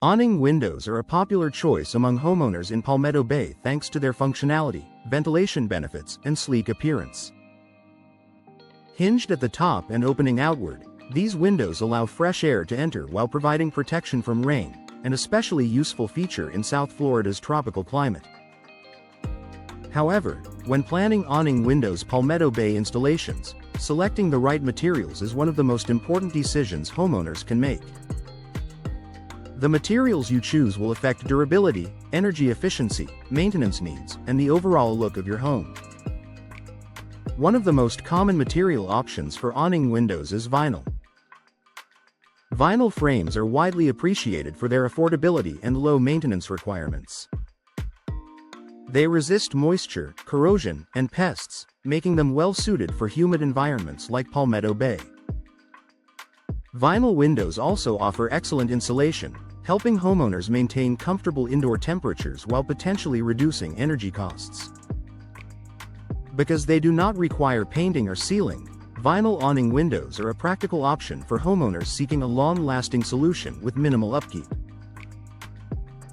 Awning windows are a popular choice among homeowners in Palmetto Bay thanks to their functionality, ventilation benefits, and sleek appearance. Hinged at the top and opening outward, these windows allow fresh air to enter while providing protection from rain, an especially useful feature in South Florida's tropical climate. However, when planning Awning Windows Palmetto Bay installations, selecting the right materials is one of the most important decisions homeowners can make. The materials you choose will affect durability, energy efficiency, maintenance needs, and the overall look of your home. One of the most common material options for awning windows is vinyl. Vinyl frames are widely appreciated for their affordability and low maintenance requirements. They resist moisture, corrosion, and pests, making them well suited for humid environments like Palmetto Bay. Vinyl windows also offer excellent insulation, helping homeowners maintain comfortable indoor temperatures while potentially reducing energy costs. Because they do not require painting or sealing, vinyl awning windows are a practical option for homeowners seeking a long-lasting solution with minimal upkeep.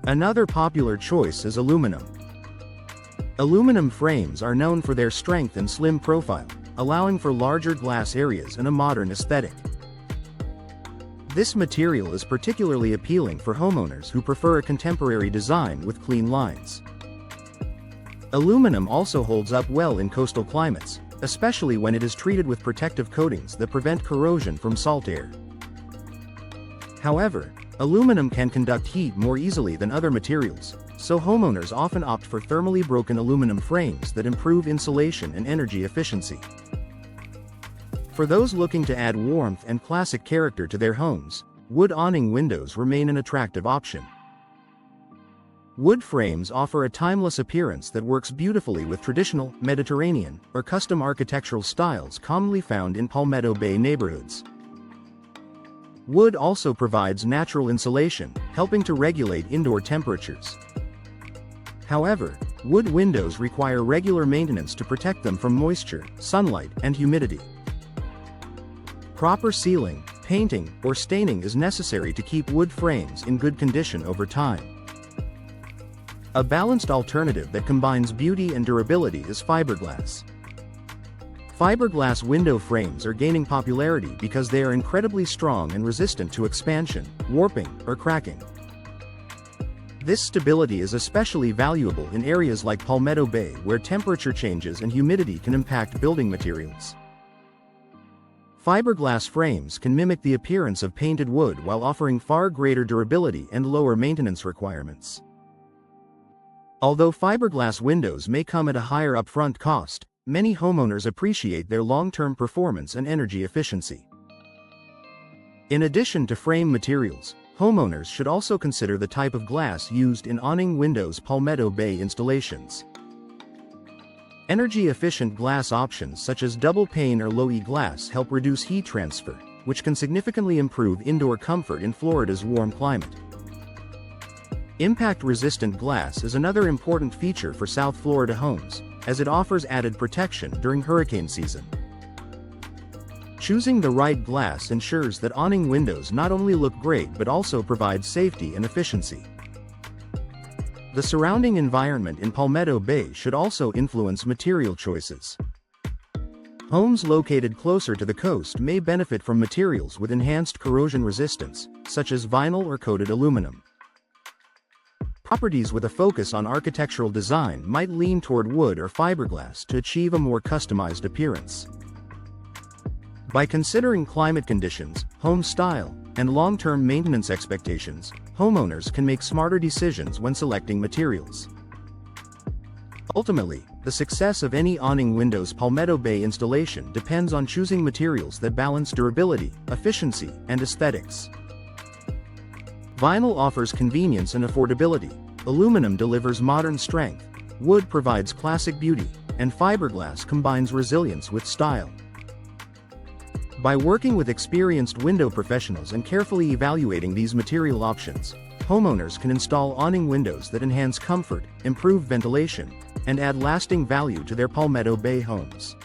Another popular choice is aluminum. Aluminum frames are known for their strength and slim profile, allowing for larger glass areas and a modern aesthetic. This material is particularly appealing for homeowners who prefer a contemporary design with clean lines. Aluminum also holds up well in coastal climates, especially when it is treated with protective coatings that prevent corrosion from salt air. However, aluminum can conduct heat more easily than other materials, so homeowners often opt for thermally broken aluminum frames that improve insulation and energy efficiency. For those looking to add warmth and classic character to their homes, wood awning windows remain an attractive option. Wood frames offer a timeless appearance that works beautifully with traditional, Mediterranean, or custom architectural styles commonly found in Palmetto Bay neighborhoods. Wood also provides natural insulation, helping to regulate indoor temperatures. However, wood windows require regular maintenance to protect them from moisture, sunlight, and humidity. Proper sealing, painting, or staining is necessary to keep wood frames in good condition over time. A balanced alternative that combines beauty and durability is fiberglass. Fiberglass window frames are gaining popularity because they are incredibly strong and resistant to expansion, warping, or cracking. This stability is especially valuable in areas like Palmetto Bay where temperature changes and humidity can impact building materials. Fiberglass frames can mimic the appearance of painted wood while offering far greater durability and lower maintenance requirements. Although fiberglass windows may come at a higher upfront cost, many homeowners appreciate their long-term performance and energy efficiency. In addition to frame materials, homeowners should also consider the type of glass used in Awning Windows Palmetto Bay installations. Energy-efficient glass options such as double-pane or low-E glass help reduce heat transfer, which can significantly improve indoor comfort in Florida's warm climate. Impact-resistant glass is another important feature for South Florida homes, as it offers added protection during hurricane season. Choosing the right glass ensures that awning windows not only look great but also provide safety and efficiency. The surrounding environment in Palmetto Bay should also influence material choices. Homes located closer to the coast may benefit from materials with enhanced corrosion resistance, such as vinyl or coated aluminum. Properties with a focus on architectural design might lean toward wood or fiberglass to achieve a more customized appearance. By considering climate conditions, home style, and long-term maintenance expectations, homeowners can make smarter decisions when selecting materials. Ultimately, the success of any Awning Windows Palmetto Bay installation depends on choosing materials that balance durability, efficiency, and aesthetics. Vinyl offers convenience and affordability, aluminum delivers modern strength, wood provides classic beauty, and fiberglass combines resilience with style. By working with experienced window professionals and carefully evaluating these material options, homeowners can install awning windows that enhance comfort, improve ventilation, and add lasting value to their Palmetto Bay homes.